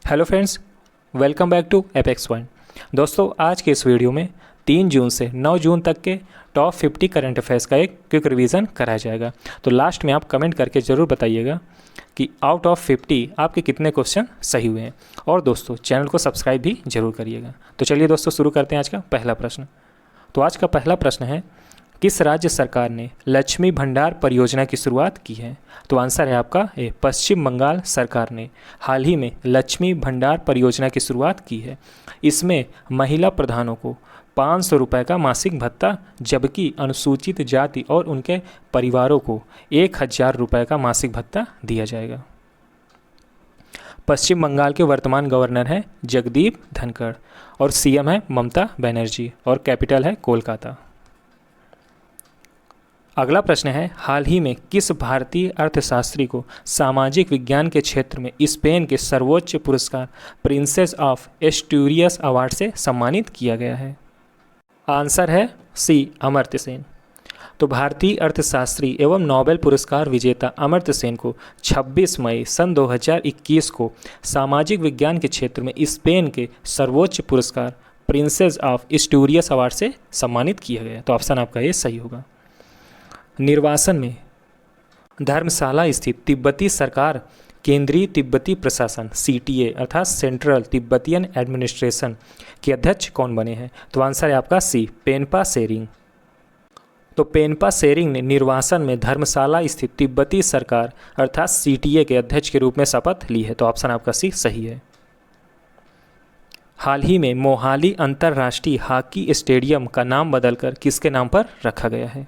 Hello friends, welcome back to Apex Point. दोस्तों, आज के इस वीडियो में 3 जून से 9 जून तक के टॉप 50 करंट अफेयर्स का एक क्विक रिवीजन कराया जाएगा। तो लास्ट में आप कमेंट करके ज़रूर बताइएगा कि आउट ऑफ 50 आपके कितने क्वेश्चन सही हुए हैं। और दोस्तों, चैनल को सब्सक्राइब भी ज़रूर करिएगा। तो चलिए दोस्तों, शुरू करते हैं आज का पहला प्रश्न। तो आज का पहला प्रश्न है, किस राज्य सरकार ने लक्ष्मी भंडार परियोजना की शुरुआत की है? तो आंसर है आपका ए, पश्चिम बंगाल सरकार ने हाल ही में लक्ष्मी भंडार परियोजना की शुरुआत की है। इसमें महिला प्रधानों को 500 रुपये का मासिक भत्ता, जबकि अनुसूचित जाति और उनके परिवारों को 1000 रुपये का मासिक भत्ता दिया जाएगा। पश्चिम बंगाल के वर्तमान गवर्नर हैं जगदीप धनखड़ और सीएम है ममता बनर्जी और कैपिटल है कोलकाता। अगला प्रश्न है, हाल ही में किस भारतीय अर्थशास्त्री को सामाजिक विज्ञान के क्षेत्र में स्पेन के सर्वोच्च पुरस्कार प्रिंसेस ऑफ एस्टूरियस अवार्ड से सम्मानित किया गया है? आंसर है सी, अमर्त्य सेन। तो भारतीय अर्थशास्त्री एवं नोबेल पुरस्कार विजेता अमर्त्य सेन को 26 मई सन 2021 को सामाजिक विज्ञान के क्षेत्र में स्पेन के सर्वोच्च पुरस्कार प्रिंसेस ऑफ एस्टूरियस अवार्ड से सम्मानित किया गया। तो ऑप्शन आपका ये सही होगा। निर्वासन में धर्मशाला स्थित तिब्बती सरकार केंद्रीय तिब्बती प्रशासन CTA अर्थात सेंट्रल तिब्बतियन एडमिनिस्ट्रेशन के अध्यक्ष कौन बने हैं? तो आंसर है आपका सी, पेनपा सेरिंग। तो पेनपा सेरिंग ने निर्वासन में धर्मशाला स्थित तिब्बती सरकार अर्थात CTA के अध्यक्ष के रूप में शपथ ली है। तो ऑप्शन आपका सी सही है। हाल ही में मोहाली अंतर्राष्ट्रीय हॉकी स्टेडियम का नाम बदलकर किसके नाम पर रखा गया है?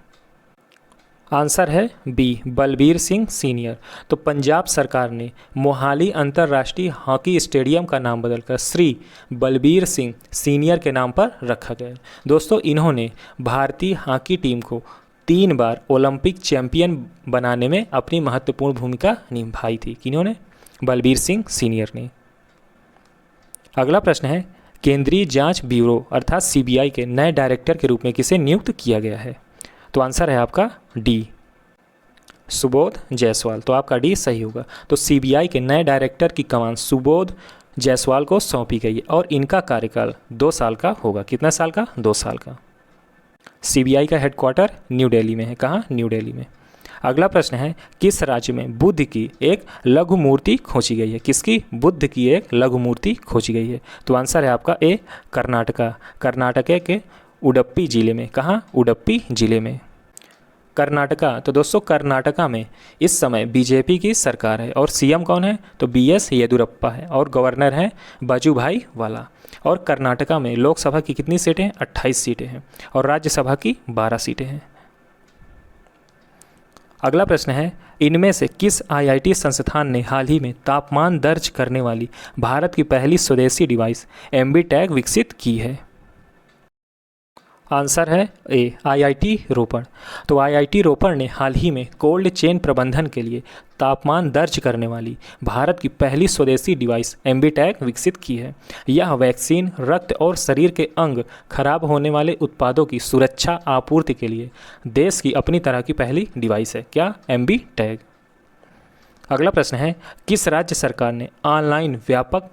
आंसर है बी, बलबीर सिंह सीनियर। तो पंजाब सरकार ने मोहाली अंतर्राष्ट्रीय हॉकी स्टेडियम का नाम बदलकर श्री बलबीर सिंह सीनियर के नाम पर रखा गया। दोस्तों, इन्होंने भारतीय हॉकी टीम को 3 बार ओलंपिक चैंपियन बनाने में अपनी महत्वपूर्ण भूमिका निभाई थी। किन्होंने? बलबीर सिंह सीनियर ने। अगला प्रश्न है, केंद्रीय जांच ब्यूरो अर्थात CBI के नए डायरेक्टर के रूप में किसे नियुक्त किया गया है? तो आंसर है आपका डी, सुबोध जायसवाल। तो आपका डी सही होगा। तो CBI के नए डायरेक्टर की कमान सुबोध जायसवाल को सौंपी गई है और इनका कार्यकाल 2 साल का होगा। कितना साल का? 2 साल का। CBI का हेडक्वार्टर न्यू दिल्ली में है। कहाँ? न्यू दिल्ली में। अगला प्रश्न है, किस राज्य में बुद्ध की एक लघु मूर्ति खोजी गई है? किसकी? बुद्ध की एक लघु मूर्ति खोजी गई है। तो आंसर है आपका ए, कर्नाटका। कर्नाटक के उडुपी जिले में। कहाँ? उडुपी जिले में, कर्नाटका। तो दोस्तों, कर्नाटका में इस समय BJP की सरकार है और CM कौन है? तो BS येदुरप्पा है और गवर्नर है वजुभाई वाला। और कर्नाटका में लोकसभा की कितनी सीटें हैं? 28 सीटें हैं और राज्यसभा की 12 सीटें हैं। अगला प्रश्न है, इनमें से किस IIT संस्थान ने हाल ही में तापमान दर्ज करने वाली भारत की पहली स्वदेशी डिवाइस MB-टैग विकसित की है? आंसर है ए, IIT रोपड़। तो IIT रोपड़ ने हाल ही में कोल्ड चेन प्रबंधन के लिए तापमान दर्ज करने वाली भारत की पहली स्वदेशी डिवाइस MB-टैग विकसित की है। यह वैक्सीन, रक्त और शरीर के अंग खराब होने वाले उत्पादों की सुरक्षा आपूर्ति के लिए देश की अपनी तरह की पहली डिवाइस है। क्या? MB-टैग। अगला प्रश्न है, किस राज्य सरकार ने ऑनलाइन व्यापक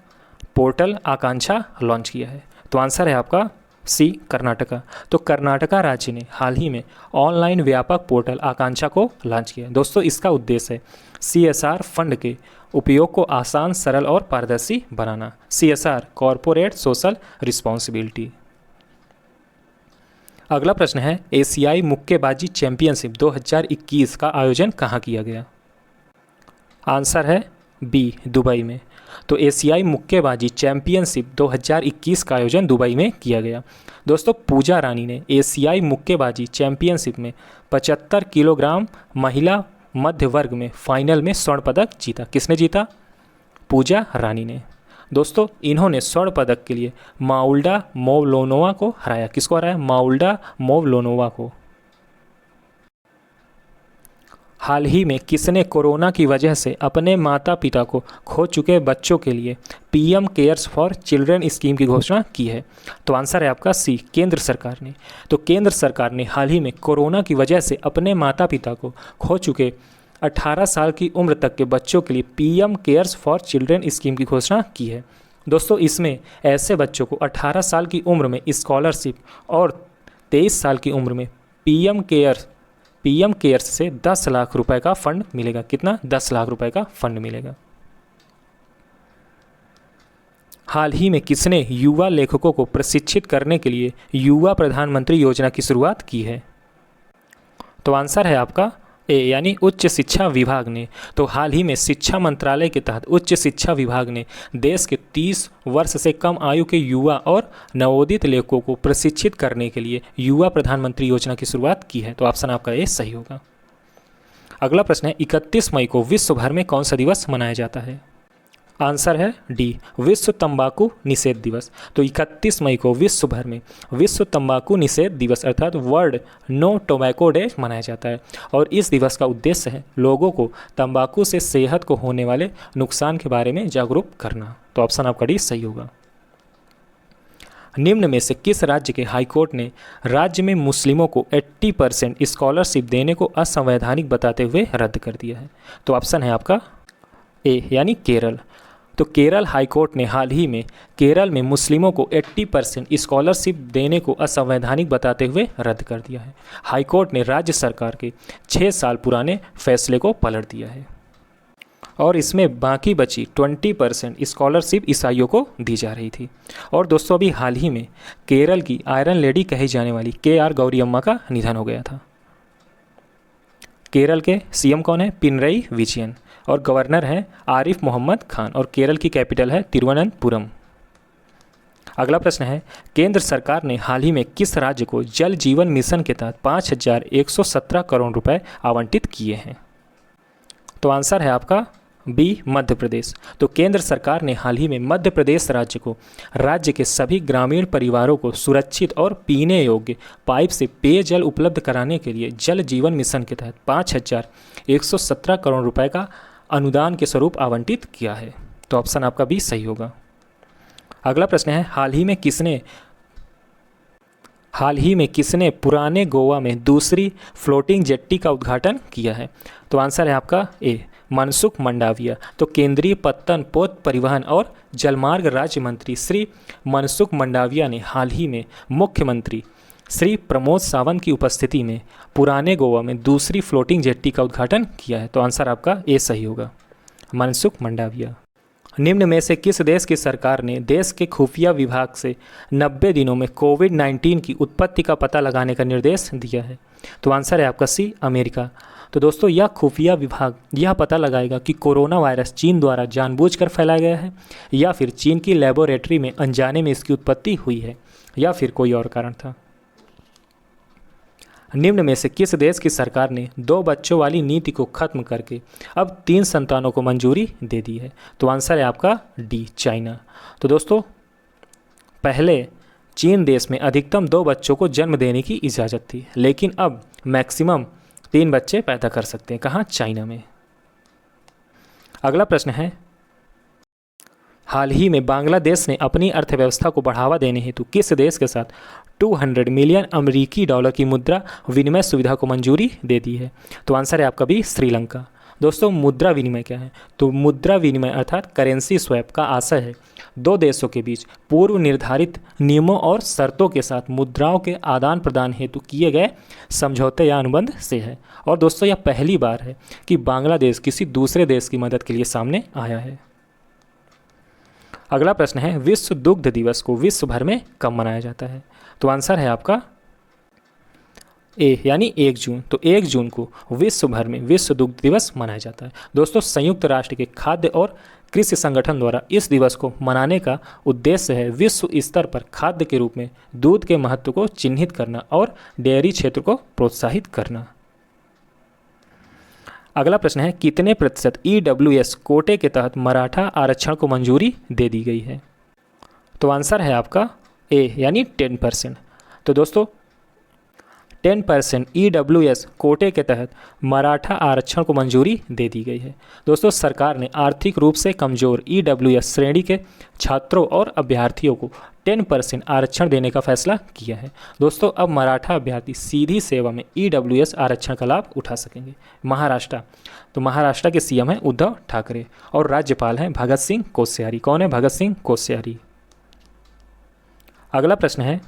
पोर्टल आकांक्षा लॉन्च किया है? तो आंसर है आपका सी, कर्नाटका। तो कर्नाटका राज्य ने हाल ही में ऑनलाइन व्यापक पोर्टल आकांक्षा को लॉन्च किया। दोस्तों, इसका उद्देश्य है CSR फंड के उपयोग को आसान, सरल और पारदर्शी बनाना। CSR, corporate social responsibility. अगला प्रश्न है, एशियाई मुक्केबाजी चैंपियनशिप 2021 का आयोजन कहाँ किया गया? आंसर है बी, दुबई में। तो एशियाई मुक्केबाजी चैंपियनशिप 2021 का आयोजन दुबई में किया गया। दोस्तों, पूजा रानी ने एशियाई मुक्केबाजी चैंपियनशिप में 75 किलोग्राम महिला मध्य वर्ग में फाइनल में स्वर्ण पदक जीता। किसने जीता? पूजा रानी ने। दोस्तों, इन्होंने स्वर्ण पदक के लिए माउल्डा मोवलोनोवा को हराया। किसको हराया? माउल्डा मोवलोनोवा को। हाल ही में किसने कोरोना की वजह से अपने माता पिता को खो चुके बच्चों के लिए PM cares for children scheme की घोषणा की है? तो आंसर है आपका सी, केंद्र सरकार ने। तो केंद्र सरकार ने हाल ही में कोरोना की वजह से अपने माता पिता को खो चुके 18 साल की उम्र तक के बच्चों के लिए PM cares for children scheme की घोषणा की है। दोस्तों इसमें ऐसे बच्चों को 18 साल की उम्र में स्कॉलरशिप और 23 साल की उम्र में पीएम केयर्स से 10 लाख रुपए का फंड मिलेगा। कितना? 10 लाख रुपए का फंड मिलेगा। हाल ही में किसने युवा लेखकों को प्रशिक्षित करने के लिए युवा प्रधानमंत्री योजना की शुरुआत की है? तो आंसर है आपका ए यानी उच्च शिक्षा विभाग ने। तो हाल ही में शिक्षा मंत्रालय के तहत उच्च शिक्षा विभाग ने देश के 30 वर्ष से कम आयु के युवा और नवोदित लेखकों को प्रशिक्षित करने के लिए युवा प्रधानमंत्री योजना की शुरुआत की है। तो ऑप्शन आपका ए सही होगा। अगला प्रश्न है 31 मई को विश्व भर में कौन सा दिवस मनाया जाता है? आंसर है डी विश्व तंबाकू निषेध दिवस। तो 31 मई को विश्व भर में विश्व तंबाकू निषेध दिवस अर्थात वर्ल्ड नो टोबैको डे मनाया जाता है और इस दिवस का उद्देश्य है लोगों को तंबाकू से सेहत को होने वाले नुकसान के बारे में जागरूक करना। तो ऑप्शन आपका डी सही होगा। निम्न में से किस राज्य के हाईकोर्ट ने राज्य में मुस्लिमों को 80% स्कॉलरशिप देने को असंवैधानिक बताते हुए रद्द कर दिया है? तो ऑप्शन है आपका ए यानी केरल। तो केरल हाईकोर्ट ने हाल ही में केरल में मुस्लिमों को 80% स्कॉलरशिप देने को असंवैधानिक बताते हुए रद्द कर दिया है। हाईकोर्ट ने राज्य सरकार के 6 साल पुराने फैसले को पलट दिया है और इसमें बाकी बची 20% स्कॉलरशिप ईसाइयों को दी जा रही थी। और दोस्तों अभी हाल ही में केरल की आयरन लेडी कही जाने वाली KR गौरीअम्मा का निधन हो गया था। केरल के सीएम कौन है? पिनरई विजयन और गवर्नर हैं आरिफ मोहम्मद खान और केरल की कैपिटल है तिरुवनंतपुरम। अगला प्रश्न है केंद्र सरकार ने हाल ही में किस राज्य को जल जीवन मिशन के तहत 5,117 करोड़ रुपए आवंटित किए हैं? तो आंसर है आपका बी मध्य प्रदेश। तो केंद्र सरकार ने हाल ही में मध्य प्रदेश राज्य को राज्य के सभी ग्रामीण परिवारों को सुरक्षित और पीने योग्य पाइप से पेयजल उपलब्ध कराने के लिए जल जीवन मिशन के तहत 5,117 करोड़ रुपए का अनुदान के स्वरूप आवंटित किया है। तो ऑप्शन आपका बी सही होगा। अगला प्रश्न है हाल ही में किसने पुराने गोवा में दूसरी फ्लोटिंग जेट्टी का उद्घाटन किया है? तो आंसर है आपका ए मनसुख मंडाविया। तो केंद्रीय पत्तन पोत परिवहन और जलमार्ग राज्य मंत्री श्री मनसुख मंडाविया ने हाल ही में मुख्यमंत्री श्री प्रमोद सावंत की उपस्थिति में पुराने गोवा में दूसरी फ्लोटिंग जेट्टी का उद्घाटन किया है। तो आंसर आपका ए सही होगा, मनसुख मंडाविया। निम्न में से किस देश की सरकार ने देश के खुफिया विभाग से 90 दिनों में कोविड-19 की उत्पत्ति का पता लगाने का निर्देश दिया है? तो आंसर है आपका सी अमेरिका। तो दोस्तों यह खुफिया विभाग यह पता लगाएगा कि कोरोना वायरस चीन द्वारा जानबूझकर फैलाया गया है या फिर चीन की लेबोरेटरी में अनजाने में इसकी उत्पत्ति हुई है या फिर कोई और कारण था। निम्न में से किस देश की सरकार ने 2 बच्चों वाली नीति को खत्म करके अब 3 संतानों को मंजूरी दे दी है? तो आंसर है आपका डी चाइना। तो दोस्तों पहले चीन देश में अधिकतम 2 बच्चों को जन्म देने की इजाज़त थी, लेकिन अब मैक्सिमम 3 बच्चे पैदा कर सकते हैं। कहाँ? चाइना में। अगला प्रश्न है हाल ही में बांग्लादेश ने अपनी अर्थव्यवस्था को बढ़ावा देने हेतु किस देश के साथ 200 मिलियन अमेरिकी डॉलर की मुद्रा विनिमय सुविधा को मंजूरी दे दी है? तो आंसर है आपका भी श्रीलंका। दोस्तों मुद्रा विनिमय क्या है? तो मुद्रा विनिमय अर्थात करेंसी स्वैप का आशय है 2 देशों के बीच पूर्व निर्धारित नियमों और शर्तों के साथ मुद्राओं के आदान प्रदान हेतु किए गए समझौते या अनुबंध से है। और दोस्तों यह पहली बार है कि बांग्लादेश किसी दूसरे देश की मदद के लिए सामने आया है। अगला प्रश्न है विश्व दुग्ध दिवस को विश्व भर में कब मनाया जाता है? तो आंसर है आपका ए यानी 1 जून। तो 1 जून को विश्व भर में विश्व दुग्ध दिवस मनाया जाता है। दोस्तों संयुक्त राष्ट्र के खाद्य और कृषि संगठन द्वारा इस दिवस को मनाने का उद्देश्य है विश्व स्तर पर खाद्य के रूप में दूध के महत्व को चिन्हित करना और डेयरी क्षेत्र को प्रोत्साहित करना। अगला प्रश्न है कितने प्रतिशत EWS कोटे के तहत मराठा आरक्षण को मंजूरी दे दी गई है? तो आंसर है आपका ए यानी 10%। तो दोस्तों 10% EWS कोटे के तहत मराठा आरक्षण को मंजूरी दे दी गई है। दोस्तों सरकार ने आर्थिक रूप से कमज़ोर EWS श्रेणी के छात्रों और अभ्यर्थियों को 10% आरक्षण देने का फैसला किया है। दोस्तों अब मराठा अभ्यर्थी सीधी सेवा में EWS आरक्षण का लाभ उठा सकेंगे। महाराष्ट्र, तो महाराष्ट्र के सीएम हैं उद्धव ठाकरे और राज्यपाल हैं भगत सिंह कोश्यारी। कौन है? भगत सिंह कोश्यारी। अगला प्रश्न है,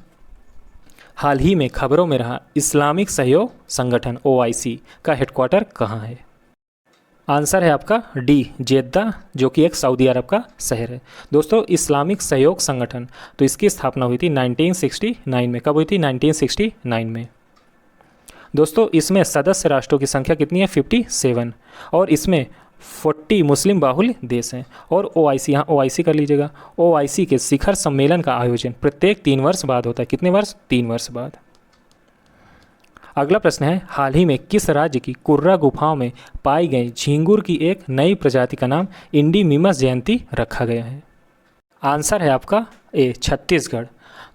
हाल ही में खबरों में रहा इस्लामिक सहयोग संगठन OIC का हेडक्वार्टर कहाँ है? आंसर है आपका डी, जेद्दा, जो कि एक सऊदी अरब का शहर है। दोस्तों इस्लामिक सहयोग संगठन, तो इसकी स्थापना हुई थी 1969 में। कब हुई थी? 1969 में। दोस्तों इसमें सदस्य राष्ट्रों की संख्या कितनी है? 57, और इसमें 40 मुस्लिम बाहुल्य देश हैं। और OIC, यहाँ OIC कर लीजिएगा, OIC के शिखर सम्मेलन का आयोजन प्रत्येक 3 वर्ष बाद होता है। कितने वर्ष? 3 वर्ष बाद। अगला प्रश्न है, हाल ही में किस राज्य की कुर्रा गुफाओं में पाई गई झींगुर की एक नई प्रजाति का नाम इंडीमिमस जयंती रखा गया है? आंसर है आपका ए, छत्तीसगढ़।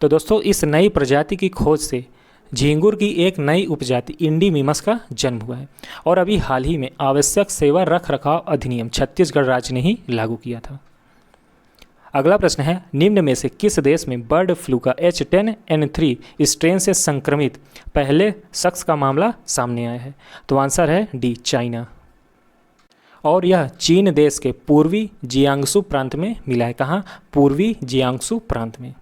तो दोस्तों इस नई प्रजाति की खोज से झींगुर की एक नई उपजाति इंडीमिमस का जन्म हुआ है, और अभी हाल ही में आवश्यक सेवा रख रखाव अधिनियम छत्तीसगढ़ राज्य ने ही लागू किया था। अगला प्रश्न है, निम्न में से किस देश में बर्ड फ्लू का H10N3 स्ट्रेन से संक्रमित पहले शख्स का मामला सामने आया है? तो आंसर है डी, चाइना। और यह चीन देश के पूर्वी जियांगसू प्रांत में मिला है। कहाँ? पूर्वी जियांगसू प्रांत में।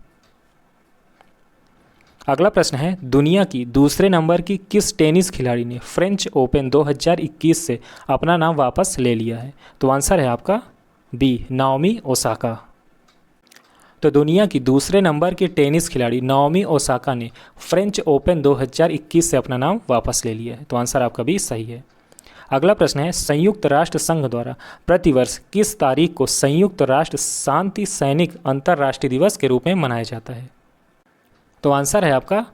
अगला प्रश्न है, दुनिया की दूसरे नंबर की किस टेनिस खिलाड़ी ने फ्रेंच ओपन 2021 से अपना नाम वापस ले लिया है? तो आंसर है आपका बी, नाओमी ओसाका। तो दुनिया की दूसरे नंबर की टेनिस खिलाड़ी नाओमी ओसाका ने फ्रेंच ओपन 2021 से अपना नाम वापस ले लिया है। तो आंसर आपका भी सही है। अगला प्रश्न है, संयुक्त राष्ट्र संघ द्वारा प्रतिवर्ष किस तारीख को संयुक्त राष्ट्र शांति सैनिक अंतर्राष्ट्रीय दिवस के रूप में मनाया जाता है? तो आंसर है आपका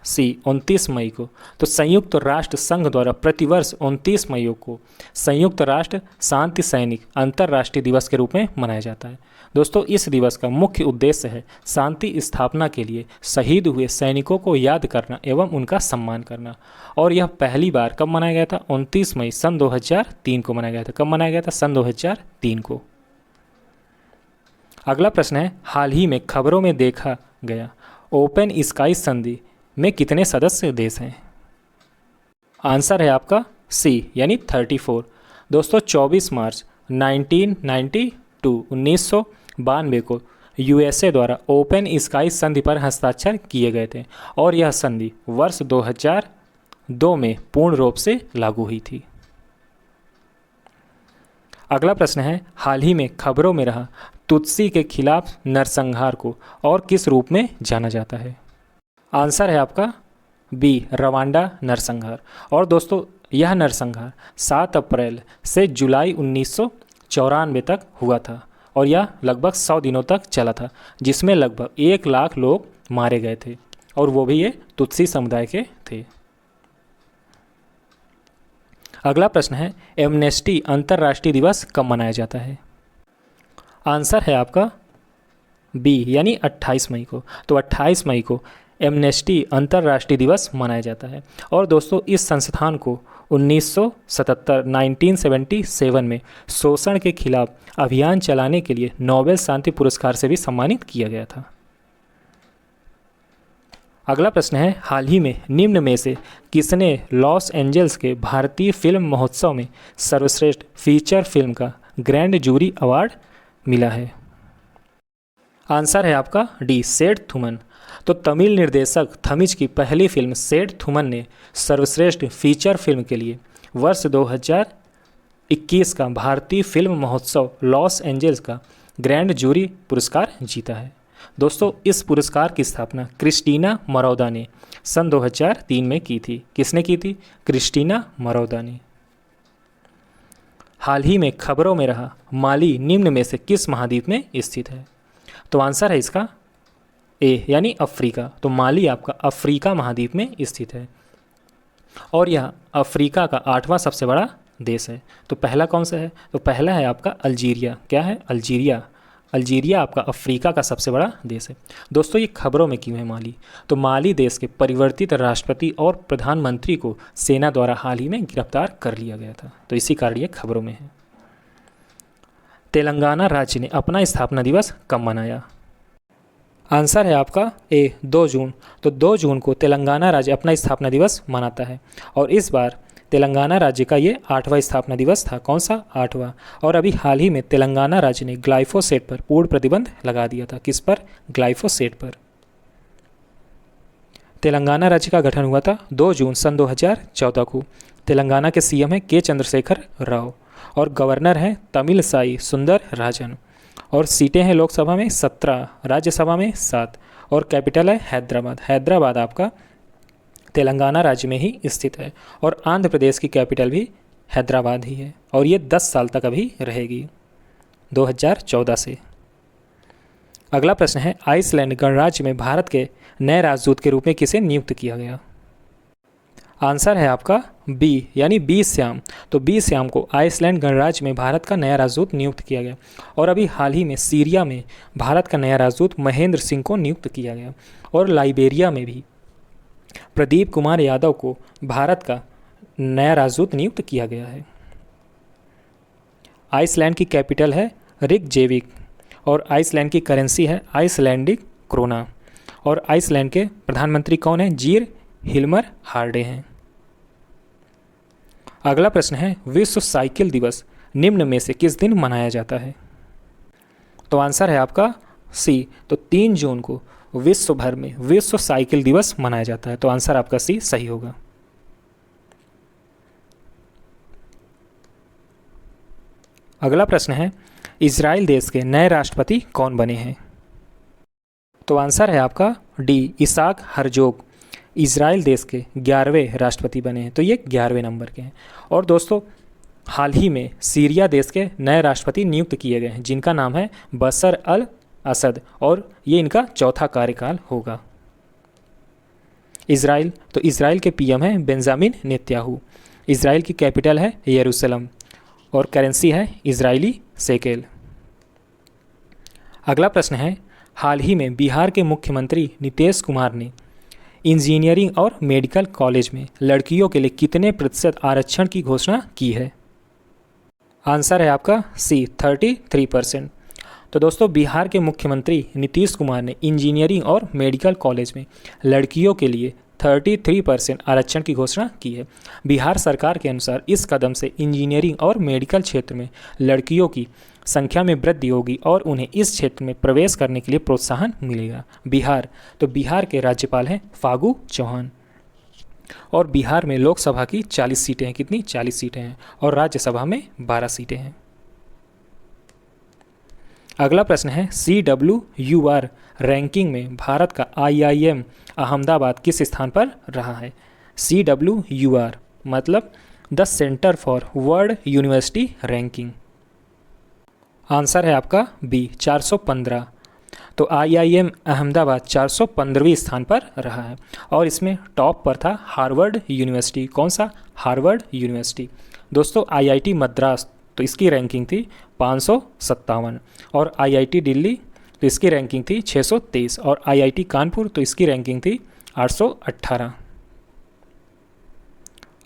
सी, 29 मई को। तो संयुक्त राष्ट्र संघ द्वारा प्रतिवर्ष 29 मई को संयुक्त राष्ट्र शांति सैनिक अंतर्राष्ट्रीय दिवस के रूप में मनाया जाता है। दोस्तों इस दिवस का मुख्य उद्देश्य है शांति स्थापना के लिए शहीद हुए सैनिकों को याद करना एवं उनका सम्मान करना। और यह पहली बार कब मनाया गया था? 29 मई सन 2003 को मनाया गया था। कब मनाया गया था? सन 2003 को। अगला प्रश्न है, हाल ही में खबरों में देखा गया ओपन स्काई संधि में कितने सदस्य देश हैं? आंसर है आपका सी, यानी 34। दोस्तों 24 मार्च 1992 को USA द्वारा ओपन स्काई संधि पर हस्ताक्षर किए गए थे, और यह संधि वर्ष 2002 में पूर्ण रूप से लागू हुई थी। अगला प्रश्न है, हाल ही में खबरों में रहा तुत्सी के खिलाफ नरसंहार को और किस रूप में जाना जाता है? आंसर है आपका बी, रवांडा नरसंहार। और दोस्तों यह नरसंहार 7 अप्रैल से जुलाई 1994 तक हुआ था, और यह लगभग 100 दिनों तक चला था, जिसमें लगभग 1 लाख लोग मारे गए थे, और वो भी ये तुत्सी समुदाय के थे। अगला प्रश्न है, एमनेस्टी अंतर्राष्ट्रीय दिवस कब मनाया जाता है? आंसर है आपका बी, यानी 28 मई को। तो 28 मई को एमनेस्टी अंतर्राष्ट्रीय दिवस मनाया जाता है। और दोस्तों इस संस्थान को 1977 में शोषण के खिलाफ अभियान चलाने के लिए नोबेल शांति पुरस्कार से भी सम्मानित किया गया था। अगला प्रश्न है, हाल ही में निम्न में से किसने लॉस एंजल्स के भारतीय फिल्म महोत्सव में सर्वश्रेष्ठ फीचर फिल्म का ग्रैंड जूरी अवार्ड मिला है? आंसर है आपका डी, सेठ थुमन। तो तमिल निर्देशक थमिज की पहली फिल्म सेठ थुमन ने सर्वश्रेष्ठ फीचर फिल्म के लिए वर्ष 2021 का भारतीय फिल्म महोत्सव लॉस एंजल्स का ग्रैंड जूरी पुरस्कार जीता है। दोस्तों इस पुरस्कार की स्थापना क्रिस्टीना मरौदा ने सन 2003 में की थी। किसने की थी? क्रिस्टीना मरौदा ने। हाल ही में खबरों में रहा माली निम्न में से किस महाद्वीप में स्थित है? तो आंसर है इसका ए, यानी अफ्रीका। तो माली आपका अफ्रीका महाद्वीप में स्थित है, और यह अफ्रीका का 8वां सबसे बड़ा देश है। तो पहला कौन सा है? तो पहला है आपका अल्जीरिया। क्या है? अल्जीरिया। अल्जीरिया आपका अफ्रीका का सबसे बड़ा देश है। दोस्तों ये खबरों में क्यों है माली? तो माली देश के परिवर्तित राष्ट्रपति और प्रधानमंत्री को सेना द्वारा हाल ही में गिरफ्तार कर लिया गया था, तो इसी कारण ये खबरों में है। तेलंगाना राज्य ने अपना स्थापना दिवस कब मनाया? आंसर है आपका ए 2 जून। तो 2 जून को तेलंगाना राज्य अपना स्थापना दिवस मनाता है और इस बार तेलंगाना राज्य का ये 8वां स्थापना दिवस था। कौन सा? 8वां। और अभी हाल ही में तेलंगाना राज्य ने ग्लाइफोसेट पर पूर्ण प्रतिबंध लगा दिया था। किस पर? ग्लाइफोसेट पर। तेलंगाना राज्य का गठन हुआ था 2 जून सन 2014 को। तेलंगाना के सीएम हैं के चंद्रशेखर राव और गवर्नर हैं तमिलसाई सुंदर राजन और सीटें हैं लोकसभा में 17, राज्यसभा में 7 और कैपिटल है हैदराबाद। हैदराबाद आपका तेलंगाना राज्य में ही स्थित है और आंध्र प्रदेश की कैपिटल भी हैदराबाद ही है और ये 10 साल तक अभी रहेगी 2014 से। अगला प्रश्न है आइसलैंड गणराज्य में भारत के नए राजदूत के रूप में किसे नियुक्त किया गया? आंसर है आपका बी यानी बी श्याम। तो बी श्याम को आइसलैंड गणराज्य में भारत का नया राजदूत नियुक्त किया गया और अभी हाल ही में सीरिया में भारत का नया राजदूत महेंद्र सिंह को नियुक्त किया गया और लाइबेरिया में भी प्रदीप कुमार यादव को भारत का नया राजदूत नियुक्त किया गया है। आइसलैंड की कैपिटल है रिकजेविक और आइसलैंड की करेंसी है आइसलैंडिक क्रोना और आइसलैंड के प्रधानमंत्री कौन हैं? जीर हिल्मर हार्डे हैं। अगला प्रश्न है विश्व साइकिल दिवस निम्न में से किस दिन मनाया जाता है? तो आंसर है आपका सी। तो 3 जून को विश्व भर में विश्व साइकिल दिवस मनाया जाता है। तो आंसर आपका सी सही होगा। अगला प्रश्न है इजराइल देश के नए राष्ट्रपति कौन बने हैं? तो आंसर है आपका डी इसाक हरजोग इजराइल देश के 11वें राष्ट्रपति बने हैं। तो ये 11वें नंबर के हैं। और दोस्तों हाल ही में सीरिया देश के नए राष्ट्रपति नियुक्त किए गए हैं जिनका नाम है बशर अल असद और ये इनका 4था कार्यकाल होगा। इजराइल, तो इजराइल के पीएम हैं बेंजामिन नेतन्याहू। इजराइल की कैपिटल है यरूशलेम और करेंसी है इजरायली शेकेल। अगला प्रश्न है हाल ही में बिहार के मुख्यमंत्री नीतीश कुमार ने इंजीनियरिंग और मेडिकल कॉलेज में लड़कियों के लिए कितने प्रतिशत आरक्षण की घोषणा की है? आंसर है आपका सी 33%। तो दोस्तों बिहार के मुख्यमंत्री नीतीश कुमार ने इंजीनियरिंग और मेडिकल कॉलेज में लड़कियों के लिए 33% आरक्षण की घोषणा की है। बिहार सरकार के अनुसार इस कदम से इंजीनियरिंग और मेडिकल क्षेत्र में लड़कियों की संख्या में वृद्धि होगी और उन्हें इस क्षेत्र में प्रवेश करने के लिए प्रोत्साहन मिलेगा। बिहार, तो बिहार के राज्यपाल हैं फागू चौहान और बिहार में लोकसभा की 40 सीटें हैं। कितनी? 40 सीटें हैं और राज्यसभा में 12 सीटें हैं। अगला प्रश्न है CWUR रैंकिंग में भारत का IIM अहमदाबाद किस स्थान पर रहा है? CWUR मतलब the centre for world university ranking. Answer है आपका बी 415। तो IIM अहमदाबाद 415वें स्थान पर रहा है और इसमें टॉप पर था हार्वर्ड यूनिवर्सिटी। कौन सा? Harvard university. दोस्तों IIT मद्रास तो इसकी रैंकिंग थी 557 और IIT दिल्ली तो इसकी रैंकिंग थी 623 और IIT कानपुर तो इसकी रैंकिंग थी 818।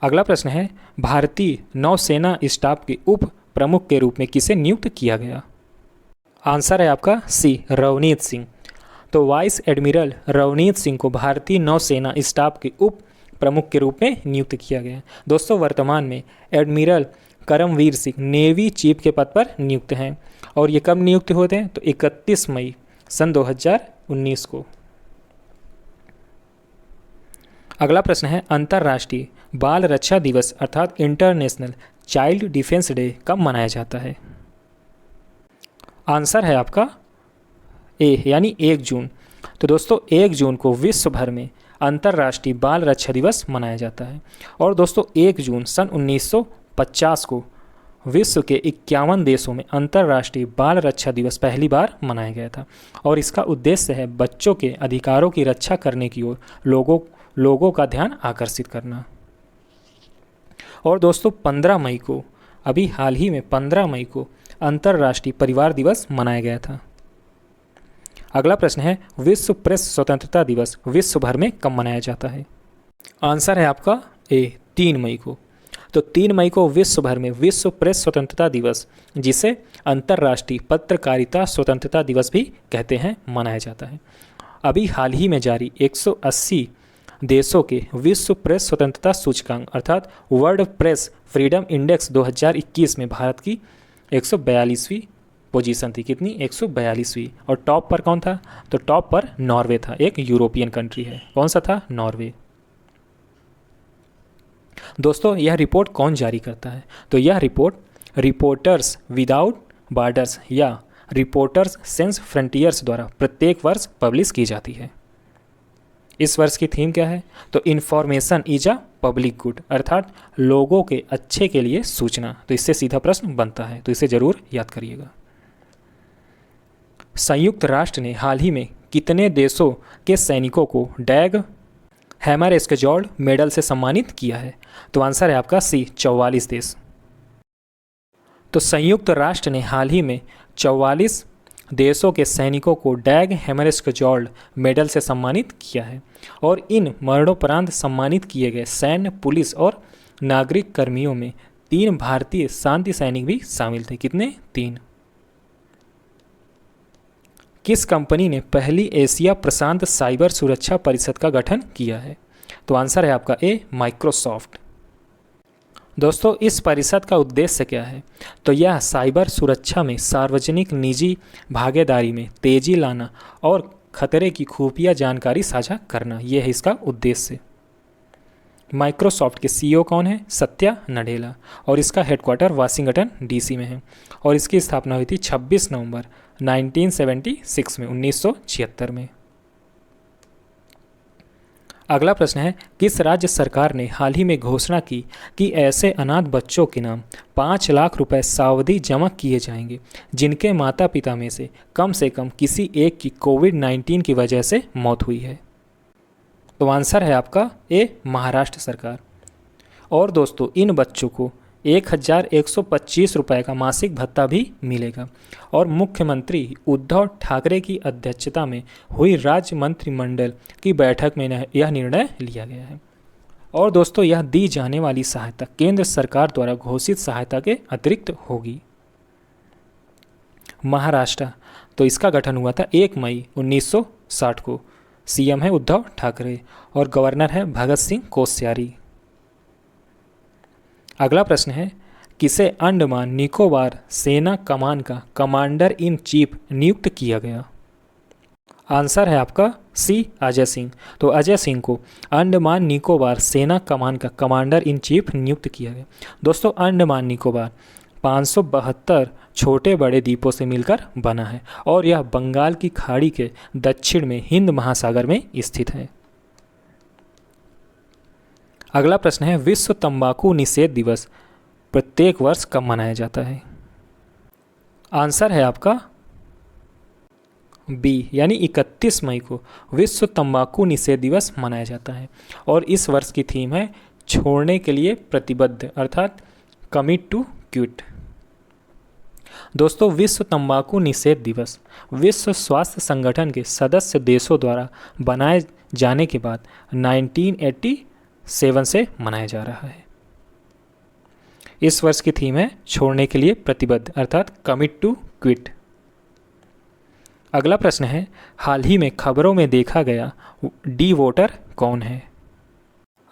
अगला प्रश्न है भारतीय नौसेना स्टाफ के उप प्रमुख के रूप में किसे नियुक्त किया गया? आंसर है आपका सी रवनीत सिंह। तो वाइस एडमिरल रवनीत सिंह को भारतीय नौसेना स्टाफ के उप प्रमुख के रूप में नियुक्त किया गया। दोस्तों वर्तमान में admiral Karambir Singh navy chief के पद पर नियुक्त हैं और ये कब नियुक्त होते हैं? तो 31 मई सन 2019 को। अगला प्रश्न है अंतर्राष्ट्रीय बाल रक्षा दिवस अर्थात इंटरनेशनल चाइल्ड डिफेंस डे कब मनाया जाता है? आंसर है आपका ए यानी 1 जून। तो दोस्तों 1 जून को विश्व भर में अंतर्राष्ट्रीय बाल रक्षा दिवस मनाया जाता है और दोस्तों 1 जून सन 1950 को विश्व के 51 देशों में अंतर्राष्ट्रीय बाल रक्षा दिवस पहली बार मनाया गया था और इसका उद्देश्य है बच्चों के अधिकारों की रक्षा करने की ओर लोगों का ध्यान आकर्षित करना। और दोस्तों 15 मई को अभी हाल ही में 15 मई को अंतर्राष्ट्रीय परिवार दिवस मनाया गया था। अगला प्रश्न है विश्व प्रेस स्वतंत्रता दिवस विश्व भर में कब मनाया जाता है? आंसर है आपका ए 3 मई को। तो 3 मई को विश्व भर में विश्व प्रेस स्वतंत्रता दिवस, जिसे अंतर्राष्ट्रीय पत्रकारिता स्वतंत्रता दिवस भी कहते हैं, मनाया जाता है। अभी हाल ही में जारी 180 देशों के विश्व प्रेस स्वतंत्रता सूचकांक अर्थात वर्ल्ड प्रेस फ्रीडम इंडेक्स 2021 में भारत की 142वीं पोजीशन थी। कितनी? 142वीं। और टॉप पर कौन था? तो टॉप पर नॉर्वे था, एक यूरोपियन कंट्री है। कौन सा था? नॉर्वे। दोस्तों यह रिपोर्ट कौन जारी करता है? तो यह रिपोर्ट रिपोर्टर्स विदाउट बॉर्डर्स या रिपोर्टर्स सेंस फ्रंटियर्स द्वारा प्रत्येक वर्ष पब्लिश की जाती है। इस वर्ष की थीम क्या है? तो information is a public good, अर्थात लोगों के अच्छे के लिए सूचना। तो इससे सीधा प्रश्न बनता है, तो इसे जरूर याद करिएगा। संयुक्त राष्ट्र ने हाल ही में कितने देशों के सैनिकों को डैग हैमरस्केजोल्ड मेडल से सम्मानित किया है? तो आंसर है आपका सी, 44 देश। तो संयुक्त राष्ट्र ने हाल ही में 44 देशों के सैनिकों को डैग हैमरस्केजोल्ड मेडल से सम्मानित किया है। और इन मरणोपरांत सम्मानित किए गए सैन्य, पुलिस और नागरिक कर्मियों में 3 भारतीय शांति सैनिक भी शामिल थे। कितने? 3। किस कंपनी ने पहली एशिया प्रशांत साइबर सुरक्षा परिषद का गठन किया है? तो आंसर है आपका ए, माइक्रोसॉफ्ट। दोस्तों इस परिषद का उद्देश्य क्या है? तो यह साइबर सुरक्षा में सार्वजनिक निजी भागीदारी में तेजी लाना और खतरे की खुफिया जानकारी साझा करना, यह है इसका उद्देश्य। माइक्रोसॉफ्ट के सीईओ कौन है? सत्या नडेला। और इसका हेडक्वार्टर वाशिंगटन डीसी में है। और इसकी स्थापना हुई थी 26 नवंबर 1976 में, 1976 में। अगला प्रश्न है, किस राज्य सरकार ने हाल ही में घोषणा की कि ऐसे अनाथ बच्चों के नाम 5 लाख रुपए सावधि जमा किए जाएंगे जिनके माता पिता में से कम किसी एक की कोविड-19 की वजह से मौत हुई है? तो आंसर है आपका ए, महाराष्ट्र सरकार। और दोस्तों इन बच्चों को 1125 रुपये का मासिक भत्ता भी मिलेगा। और मुख्यमंत्री उद्धव ठाकरे की अध्यक्षता में हुई राज्य मंत्रिमंडल की बैठक में यह निर्णय लिया गया है। और दोस्तों यह दी जाने वाली सहायता केंद्र सरकार द्वारा घोषित सहायता के अतिरिक्त होगी। महाराष्ट्र, तो इसका गठन हुआ था 1 मई 1960 को। सीएम है उद्धव ठाकरे और गवर्नर है भगत सिंह कोश्यारी। अगला प्रश्न है, किसे अंडमान निकोबार सेना कमान का कमांडर इन चीफ नियुक्त किया गया? आंसर है आपका सी, अजय सिंह। तो अजय सिंह को अंडमान निकोबार सेना कमान का कमांडर इन चीफ नियुक्त किया गया। दोस्तों अंडमान निकोबार 572 छोटे बड़े द्वीपों से मिलकर बना है और यह बंगाल की खाड़ी के दक्षिण में हिंद महासागर में स्थित है। अगला प्रश्न है, विश्व तंबाकू निषेध दिवस प्रत्येक वर्ष कब मनाया जाता है? आंसर है आपका बी, यानी 31 मई को विश्व तंबाकू निषेध दिवस मनाया जाता है। और इस वर्ष की थीम है छोड़ने के लिए प्रतिबद्ध, अर्थात कमिट टू क्विट। दोस्तों विश्व तंबाकू निषेध दिवस विश्व स्वास्थ्य संगठन के सदस्य देशों द्वारा बनाए जाने के बाद 1987 से मनाया जा रहा है। इस वर्ष की थीम है छोड़ने के लिए प्रतिबद्ध, अर्थात कमिट टू क्विट। अगला प्रश्न है, हाल ही में खबरों में देखा गया डी वोटर कौन है?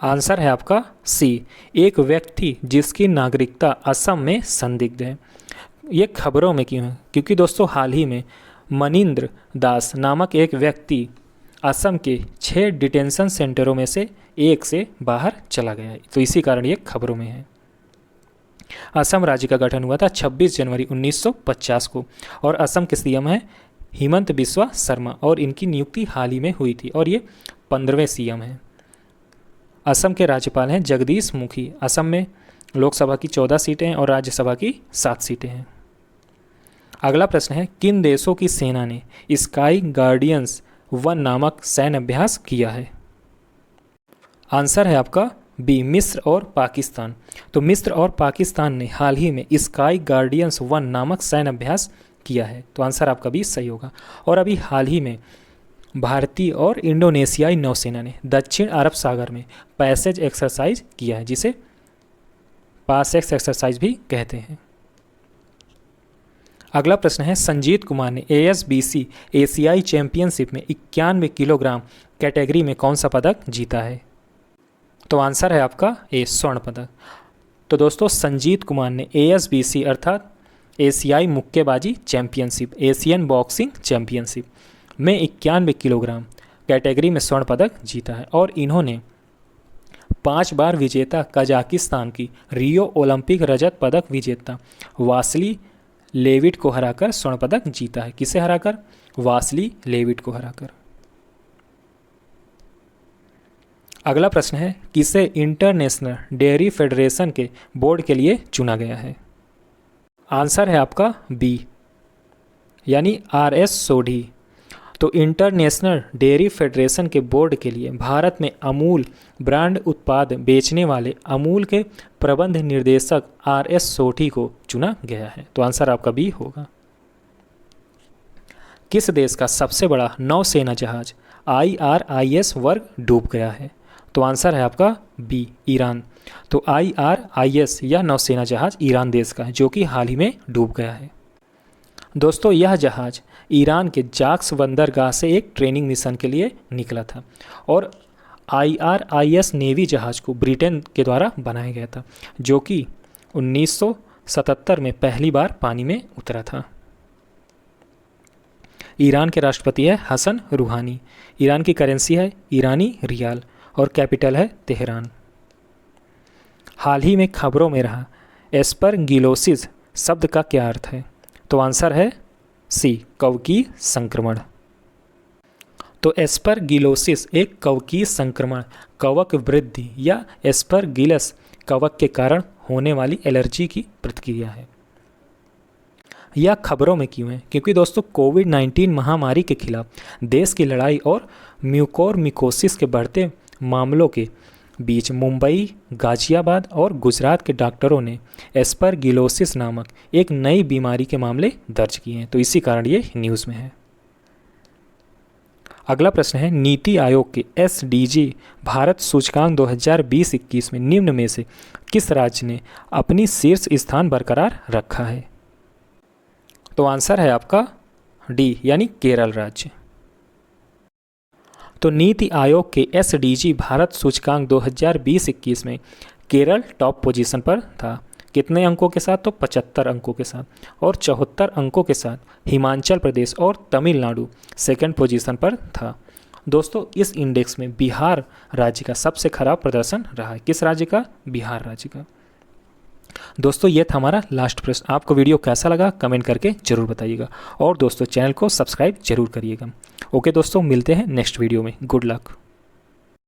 आंसर है आपका सी, एक व्यक्ति जिसकी नागरिकता असम में संदिग्ध है। ये खबरों में क्यों है? क्योंकि दोस्तों हाल ही में मनिंद्र दास नामक एक व्यक्ति असम के 6 डिटेंशन सेंटरों में से एक से बाहर चला गया है, तो इसी कारण ये खबरों में है। असम राज्य का गठन हुआ था 26 जनवरी 1950 को और असम के सीएम हैं हिमंत बिस्वा शर्मा और इनकी नियुक्ति हाल ही में हुई थी और ये 15वें सीएम हैं। असम के राज्यपाल हैं जगदीश मुखी। असम में लोकसभा की 14 सीटें हैं और राज्यसभा की 7 सीटें हैं। अगला प्रश्न है, किन देशों की सेना ने स्काई गार्डियंस 1 नामक सैन्य अभ्यास किया है? आंसर है आपका बी, मिस्र और पाकिस्तान। तो मिस्र और पाकिस्तान ने हाल ही में स्काई गार्डियंस 1 नामक सैन्य अभ्यास किया है, तो आंसर आपका भी सही होगा। और अभी हाल ही में भारतीय और इंडोनेशियाई नौसेना ने दक्षिण अरब सागर में पैसेज एक्सरसाइज किया है, जिसे पास एक्सरसाइज भी कहते हैं। अगला प्रश्न है, संजीत कुमार ने ASBC एशियाई चैंपियनशिप में 91 किलोग्राम कैटेगरी में कौन सा पदक जीता है? तो आंसर है आपका ए, स्वर्ण पदक। तो दोस्तों संजीत कुमार ने ASBC अर्थात एशियाई मुक्केबाजी चैंपियनशिप, एशियन बॉक्सिंग चैंपियनशिप में 91 किलोग्राम कैटेगरी में स्वर्ण पदक जीता है और इन्होंने 5 बार विजेता कजाकिस्तान की रियो ओलंपिक रजत पदक विजेता वासिली लेविट को हराकर स्वर्ण पदक जीता है। किसे हराकर? वासिली लेविट को हराकर। अगला प्रश्न है, किसे इंटरनेशनल डेयरी फेडरेशन के बोर्ड के लिए चुना गया है? आंसर है आपका बी, यानी RS सोढी। तो इंटरनेशनल डेयरी फेडरेशन के बोर्ड के लिए भारत में अमूल ब्रांड उत्पाद बेचने वाले अमूल के प्रबंध निर्देशक RS सोढी को चुना गया है। तो आंसर आपका बी होगा। किस देश का सबसे बड़ा नौसेना जहाज IRIS वर्ग डूब गया है? तो आंसर है आपका बी, ईरान। तो IRIS या नौसेना जहाज ईरान देश का है जो कि हाल ही में डूब गया है। दोस्तों यह जहाज ईरान के जाक्स बंदरगाह से एक ट्रेनिंग मिशन के लिए निकला था और IRIS नेवी जहाज को ब्रिटेन के द्वारा बनाया गया था जो कि 1977 में पहली बार पानी में उतरा था। ईरान के राष्ट्रपति है हसन रूहानी। ईरान की करेंसी है ईरानी रियाल और कैपिटल है तेहरान। हाल ही में खबरों में रहा एस्परगिलोसिस शब्द का क्या अर्थ है? तो आंसर है सी, कवकीय संक्रमण। तो एस्परगिलोसिस एक कवकीय संक्रमण, कवक वृद्धि या एस्परगिलस कवक के कारण होने वाली एलर्जी की प्रतिक्रिया है। यह खबरों में क्यों है? क्योंकि दोस्तों कोविड-19 महामारी के खिलाफ देश की लड़ाई और म्यूकोरमिकोसिस के बढ़ते मामलों के बीच मुंबई, गाजियाबाद और गुजरात के डॉक्टरों ने एस्परगिलोसिस नामक एक नई बीमारी के मामले दर्ज किए हैं। तो इसी कारण ये न्यूज़ में है। अगला प्रश्न है, नीति आयोग के SDG भारत सूचकांक 2020-21 में निम्न में से किस राज्य ने अपनी शीर्ष स्थान बरकरार रखा है? तो आंसर है आपका डी, यानी केरल राज्य। तो नीति आयोग के SDG भारत सूचकांक 2020-21 में केरल टॉप पोजीशन पर था। कितने अंकों के साथ? तो 75 अंकों के साथ। और 74 अंकों के साथ हिमाचल प्रदेश और तमिलनाडु सेकंड पोजीशन पर था। दोस्तों इस इंडेक्स में बिहार राज्य का सबसे खराब प्रदर्शन रहा है। किस राज्य का? बिहार राज्य का। दोस्तों ये था हमारा लास्ट प्रश्न। आपको वीडियो कैसा लगा कमेंट करके जरूर बताइएगा और दोस्तों चैनल को सब्सक्राइब जरूर करिएगा। ओके दोस्तों, मिलते हैं नेक्स्ट वीडियो में। Good luck.